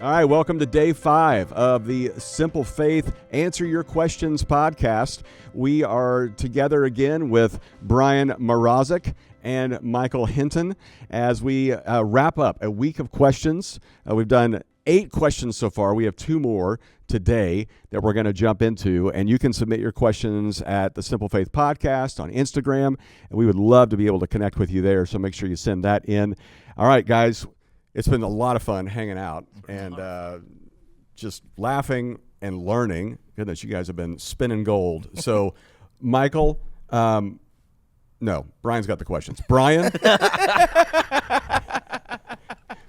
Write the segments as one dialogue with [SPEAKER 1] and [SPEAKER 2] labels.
[SPEAKER 1] All right, welcome to day 5 of the Simple Faith Answer Your Questions podcast. We are together again with Brian Morozic and Michael Hinton as we wrap up a week of questions. We've done 8 questions so far. We have 2 more today that we're going to jump into, and you can submit your questions at the Simple Faith Podcast on Instagram, and we would love to be able to connect with you there, so make sure you send that in. All right, guys. It's been a lot of fun hanging out and just laughing and learning. Goodness, you guys have been spinning gold. So, Michael, no, Brian's got the questions.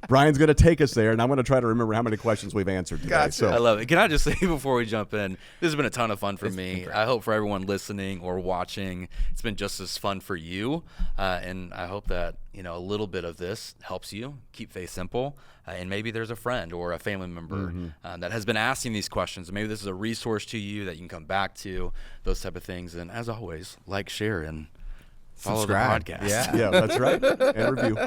[SPEAKER 1] Brian's going to take us there, and I'm going to try to remember how many questions we've answered today.
[SPEAKER 2] Gotcha.
[SPEAKER 1] So.
[SPEAKER 2] I love it. Can I just say before we jump in, this has been a ton of fun for me. I hope for everyone listening or watching, it's been just as fun for you. And I hope that, a little bit of this helps you keep faith simple. And maybe there's a friend or a family member that has been asking these questions. Maybe this is a resource to you that you can come back to, those type of things. And as always, like, share, and follow
[SPEAKER 3] subscribe.
[SPEAKER 2] The podcast.
[SPEAKER 1] Yeah, that's right. And review.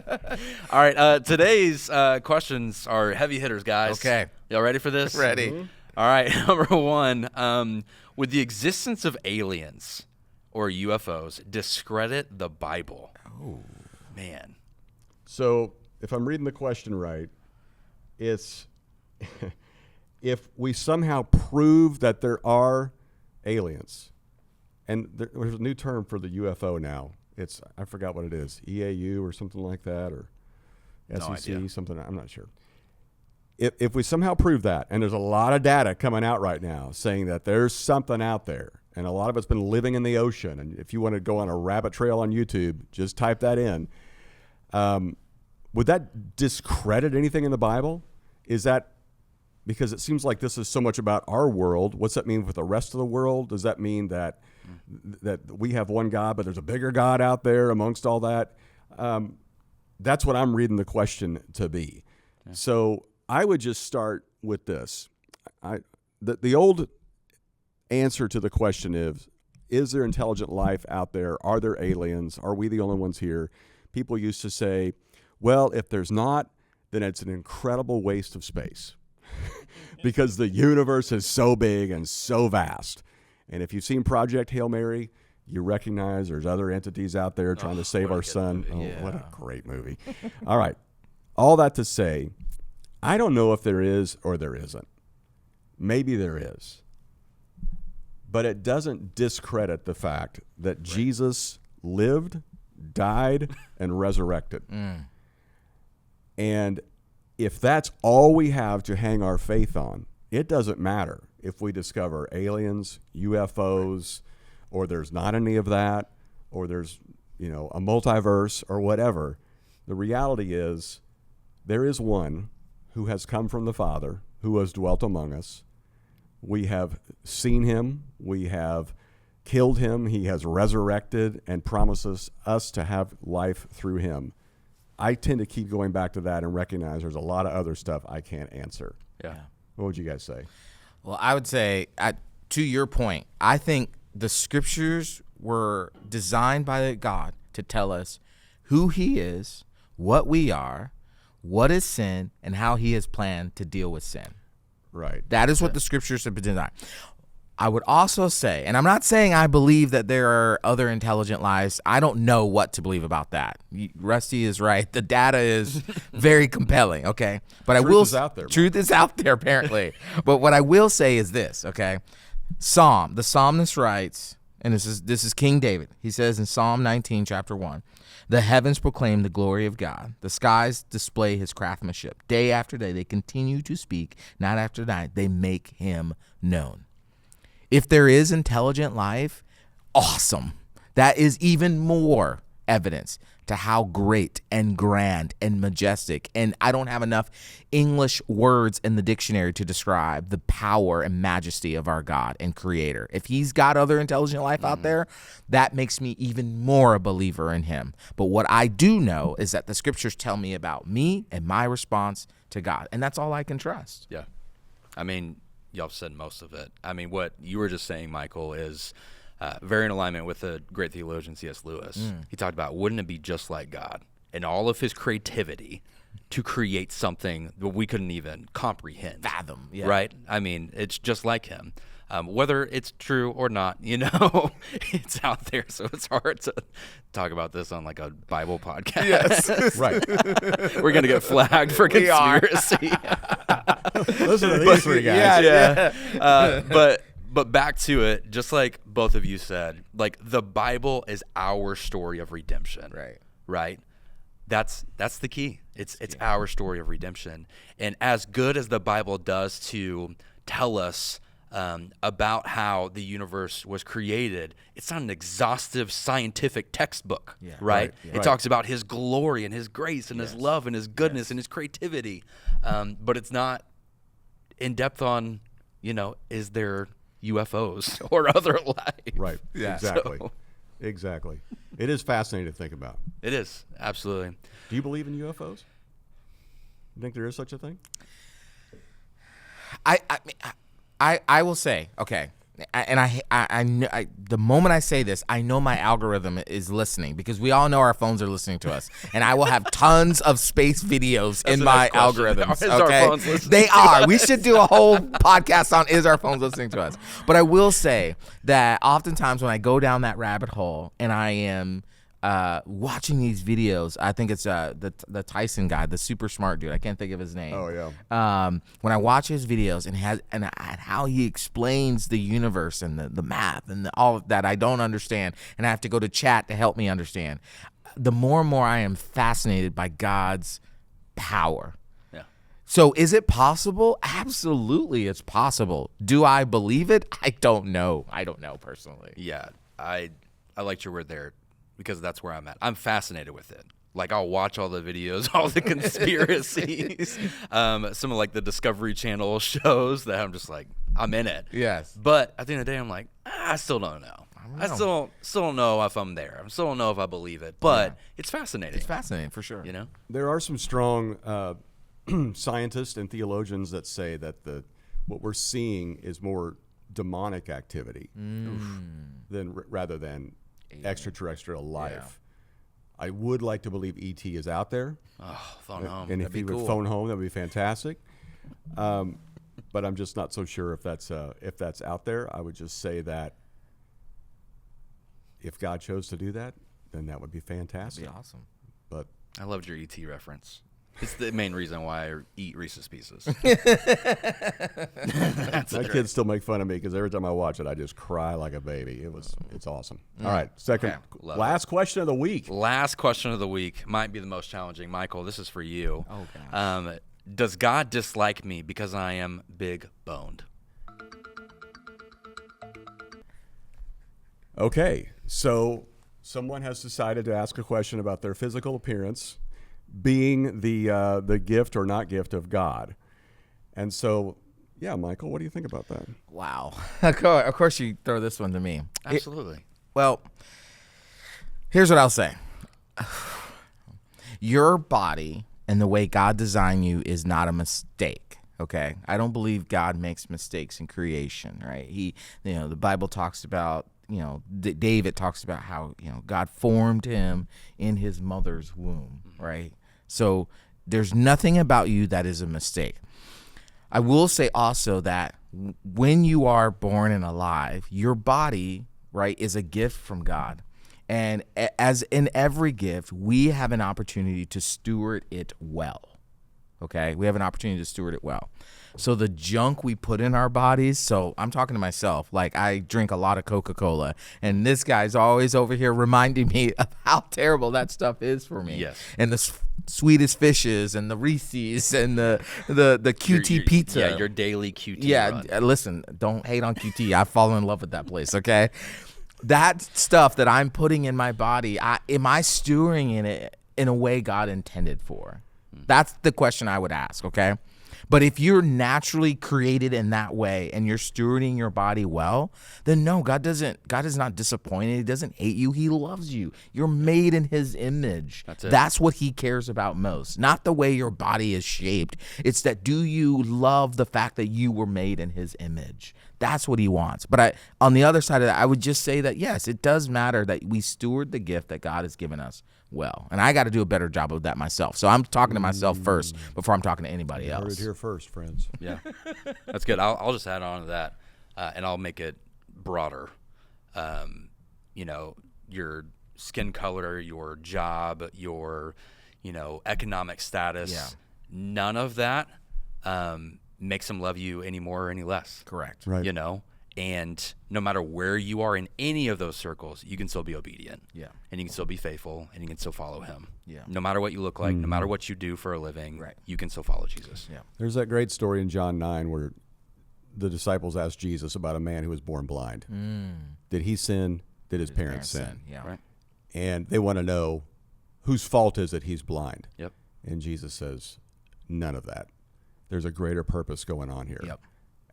[SPEAKER 2] All right. Today's questions are heavy hitters, guys.
[SPEAKER 3] Okay.
[SPEAKER 2] Y'all ready for this?
[SPEAKER 3] Ready.
[SPEAKER 2] Mm-hmm. All right. Number 1, would the existence of aliens or UFOs discredit the Bible? Oh, man.
[SPEAKER 1] So if I'm reading the question right, it's if we somehow prove that there are aliens, and there's a new term for the UFO now. I forgot what it is, EAU or something like that, or SEC, something, I'm not sure. If we somehow prove that, and there's a lot of data coming out right now saying that there's something out there, and a lot of it's been living in the ocean, and if you want to go on a rabbit trail on YouTube, just type that in. Would that discredit anything in the Bible? Is that because it seems like this is so much about our world? What's that mean for the rest of the world? Does that mean that we have one God, but there's a bigger God out there amongst all that? That's what I'm reading the question to be. Yeah. So I would just start with this. The old answer to the question is there intelligent life out there? Are there aliens? Are we the only ones here? People used to say, well, if there's not, then it's an incredible waste of space because the universe is so big and so vast. And if you've seen Project Hail Mary, you recognize there's other entities out there trying to save our sun. What a great movie. All right. All that to say, I don't know if there is or there isn't. Maybe there is. But it doesn't discredit the fact that Jesus lived, died, and resurrected. And if that's all we have to hang our faith on, it doesn't matter if we discover aliens, UFOs, or there's not any of that, or there's, a multiverse or whatever. The reality is there is one who has come from the Father, who has dwelt among us. We have seen him. We have killed him. He has resurrected and promises us to have life through him. I tend to keep going back to that and recognize there's a lot of other stuff I can't answer.
[SPEAKER 2] Yeah.
[SPEAKER 1] What would you guys say?
[SPEAKER 3] Well, I would say, to your point, I think the scriptures were designed by God to tell us who he is, what we are, what is sin, and how he has planned to deal with sin.
[SPEAKER 1] Right.
[SPEAKER 3] That is what the scriptures have been designed. I would also say, and I'm not saying I believe that there are other intelligent lives. I don't know what to believe about that. Rusty is right. The data is very compelling, okay? But
[SPEAKER 1] Truth is out there.
[SPEAKER 3] Truth is out there, apparently. But what I will say is this, okay? The psalmist writes, and this is King David. He says in Psalm 19, chapter 1, the heavens proclaim the glory of God. The skies display his craftsmanship. Day after day, they continue to speak. Night after night, they make him known. If there is intelligent life, awesome. That is even more evidence to how great and grand and majestic, and I don't have enough English words in the dictionary to describe the power and majesty of our God and Creator. If he's got other intelligent life out there, that makes me even more a believer in him. But what I do know is that the scriptures tell me about me and my response to God, and that's all I can trust.
[SPEAKER 2] Yeah. I mean, y'all said most of it. I mean, what you were just saying, Michael, is very in alignment with the great theologian C.S. Lewis. He talked about, wouldn't it be just like God in all of his creativity to create something that we couldn't even comprehend.
[SPEAKER 3] Fathom, yeah.
[SPEAKER 2] Right? I mean, it's just like him. Whether it's true or not, it's out there. So it's hard to talk about this on like a Bible podcast.
[SPEAKER 3] Yes.
[SPEAKER 1] Right.
[SPEAKER 2] We're going to get flagged for
[SPEAKER 3] We are.
[SPEAKER 2] conspiracy.
[SPEAKER 1] Listen to these three guys.
[SPEAKER 2] Yeah. But back to it, just like both of you said, like the Bible is our story of redemption. Right? That's the key. It's our story of redemption. And as good as the Bible does to tell us about how the universe was created, it's not an exhaustive scientific textbook, right? It talks about his glory and his grace and his love and his goodness and his creativity, but it's not in depth on, is there UFOs or other life?
[SPEAKER 1] Right.
[SPEAKER 3] Yeah.
[SPEAKER 1] Exactly.
[SPEAKER 2] So-
[SPEAKER 1] Exactly. It is fascinating to think about.
[SPEAKER 2] It is, absolutely.
[SPEAKER 1] Do you believe in UFOs? You think there is such a thing?
[SPEAKER 3] I will say, okay, the moment I say this, I know my algorithm is listening, because we all know our phones are listening to us, and I will have tons of space videos in
[SPEAKER 2] the
[SPEAKER 3] my
[SPEAKER 2] next question.
[SPEAKER 3] algorithms.
[SPEAKER 2] Is our
[SPEAKER 3] Okay,
[SPEAKER 2] phones listening
[SPEAKER 3] they
[SPEAKER 2] to
[SPEAKER 3] are.
[SPEAKER 2] us?
[SPEAKER 3] We should do a whole podcast on is our phones listening to us. But I will say that oftentimes when I go down that rabbit hole and I am watching these videos, I think it's the Tyson guy, the super smart dude. I can't think of his name.
[SPEAKER 1] Oh, yeah.
[SPEAKER 3] When I watch his videos and how he explains the universe and the math and all of that I don't understand, and I have to go to chat to help me understand, the more and more I am fascinated by God's power.
[SPEAKER 2] Yeah.
[SPEAKER 3] So is it possible? Absolutely, it's possible. Do I believe it? I don't know. I don't know personally.
[SPEAKER 2] Yeah, I liked your word there, because that's where I'm at. I'm fascinated with it. Like, I'll watch all the videos, all the conspiracies, some of like the Discovery Channel shows that I'm just like, I'm in it.
[SPEAKER 3] Yes.
[SPEAKER 2] But at the end of the day, I'm like, I still don't know. I still don't know if I'm there. I still don't know if I believe it. But it's fascinating.
[SPEAKER 3] It's fascinating for sure.
[SPEAKER 1] There are some strong scientists and theologians that say that what we're seeing is more demonic activity rather than extraterrestrial life. I would like to believe ET is out there.
[SPEAKER 2] Oh, phone home.
[SPEAKER 1] And if he would phone home, that would be fantastic. But I'm just not so sure if that's out there. I would just say that if God chose to do that, then that would be fantastic.
[SPEAKER 3] That'd be awesome.
[SPEAKER 1] But
[SPEAKER 2] I loved your ET reference. It's the main reason why I eat Reese's Pieces.
[SPEAKER 1] my kids still make fun of me because every time I watch it, I just cry like a baby. It's awesome. All right, last question of the week.
[SPEAKER 2] Last question of the week might be the most challenging. Michael, this is for you.
[SPEAKER 3] Oh, gosh.
[SPEAKER 2] Does God dislike me because I am big boned?
[SPEAKER 1] Okay, so someone has decided to ask a question about their physical appearance being the gift or not gift of God. And so, yeah, Michael, what do you think about that?
[SPEAKER 3] Wow. Of course you throw this one to me.
[SPEAKER 2] Absolutely.
[SPEAKER 3] Well, here's what I'll say. Your body and the way God designed you is not a mistake. Okay, I don't believe God makes mistakes in creation, right? The Bible talks about, David talks about how, God formed him in his mother's womb, right? So there's nothing about you that is a mistake. I will say also that when you are born and alive, your body, right, is a gift from God. And as in every gift, we have an opportunity to steward it well. Okay, we have an opportunity to steward it well. So the junk we put in our bodies, so I'm talking to myself, like I drink a lot of Coca-Cola, and this guy's always over here reminding me of how terrible that stuff is for me.
[SPEAKER 2] Yes.
[SPEAKER 3] And the sweetest fishes and the Reese's and the QT pizza.
[SPEAKER 2] Yeah, your daily QT run.
[SPEAKER 3] Listen, don't hate on QT. I've fallen in love with that place, okay? That stuff that I'm putting in my body, am I stewarding in it in a way God intended for? That's the question I would ask, okay? But if you're naturally created in that way and you're stewarding your body well, then no, God is not disappointed. He doesn't hate you. He loves you. You're made in his image. That's what he cares about most. Not the way your body is shaped. It's that, do you love the fact that you were made in his image? That's what he wants. But on the other side of that, I would just say that, yes, it does matter that we steward the gift that God has given us well. And I got to do a better job of that myself. So I'm talking to myself first before I'm talking to anybody else.
[SPEAKER 1] Heard it here first, friends.
[SPEAKER 2] Yeah, that's good. I'll just add on to that, and I'll make it broader. Your skin color, your job, your, economic status.
[SPEAKER 3] Yeah.
[SPEAKER 2] None of that makes them love you any more or any less.
[SPEAKER 3] Correct.
[SPEAKER 1] Right.
[SPEAKER 2] And no matter where you are in any of those circles, you can still be obedient.
[SPEAKER 3] Yeah.
[SPEAKER 2] And you can still be faithful, and you can still follow him.
[SPEAKER 3] Yeah.
[SPEAKER 2] No matter what you look like, no matter what you do for a living,
[SPEAKER 3] Right.
[SPEAKER 2] you can still follow Jesus.
[SPEAKER 3] Yeah.
[SPEAKER 1] There's that great story in John 9 where the disciples asked Jesus about a man who was born blind. Did he sin? Did his parents sin?
[SPEAKER 3] Yeah.
[SPEAKER 2] Right.
[SPEAKER 1] And they want to know whose fault is it he's blind.
[SPEAKER 2] Yep.
[SPEAKER 1] And Jesus says, none of that. There's a greater purpose going on here.
[SPEAKER 3] Yep.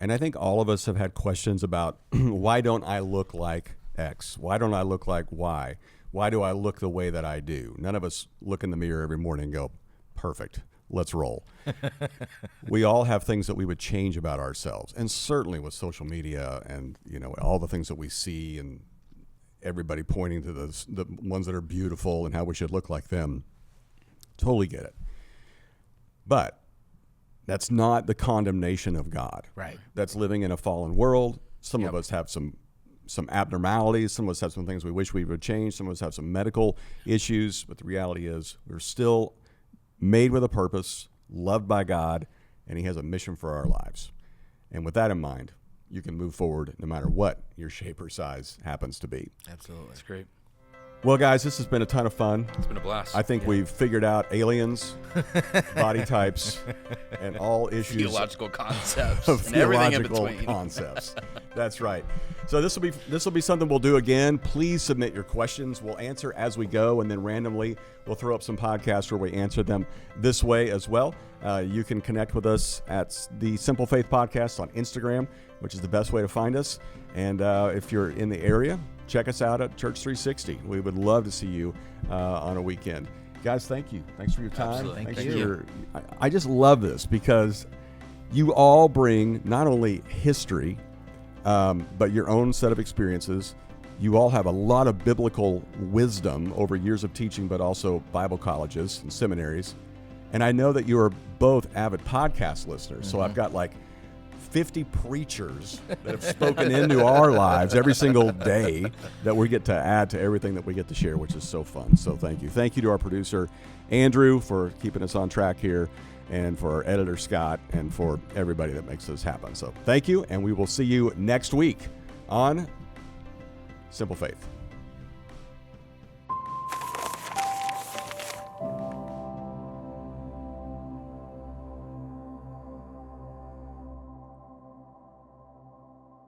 [SPEAKER 1] And I think all of us have had questions about why don't I look like X? Why don't I look like Y? Why do I look the way that I do? None of us look in the mirror every morning and go, perfect, let's roll. We all have things that we would change about ourselves. And certainly with social media and, all the things that we see and everybody pointing to the ones that are beautiful and how we should look like them. Totally get it. But that's not the condemnation of God.
[SPEAKER 3] Right.
[SPEAKER 1] That's living in a fallen world. Some of us have some abnormalities. Some of us have some things we wish we would change. Some of us have some medical issues. But the reality is we're still made with a purpose, loved by God, and he has a mission for our lives. And with that in mind, you can move forward no matter what your shape or size happens to be.
[SPEAKER 3] Absolutely.
[SPEAKER 2] That's great.
[SPEAKER 1] Well, guys, this has been a ton of fun.
[SPEAKER 2] It's been a blast.
[SPEAKER 1] I think we've figured out aliens, body types, and all issues
[SPEAKER 2] Theological concepts
[SPEAKER 1] of
[SPEAKER 2] and everything in
[SPEAKER 1] theological
[SPEAKER 2] between.
[SPEAKER 1] concepts. That's right. So this will be something we'll do again. Please submit your questions. We'll answer as we go, and then randomly we'll throw up some podcasts where we answer them this way as well. You can connect with us at the Simple Faith Podcast on Instagram, which is the best way to find us. And if you're in the area, check us out at Church 360. We would love to see you on a weekend. Guys, thank you. Thanks for your time.
[SPEAKER 2] Absolutely.
[SPEAKER 1] Thanks
[SPEAKER 3] Thank
[SPEAKER 1] for
[SPEAKER 3] you.
[SPEAKER 1] I just love this because you all bring not only history, but your own set of experiences. You all have a lot of biblical wisdom over years of teaching, but also Bible colleges and seminaries. And I know that you are both avid podcast listeners. So I've got like 50 preachers that have spoken into our lives every single day that we get to add to everything that we get to share, which is so fun. So thank you. Thank you to our producer, Andrew, for keeping us on track here, and for our editor, Scott, and for everybody that makes this happen. So thank you, and we will see you next week on Simple Faith.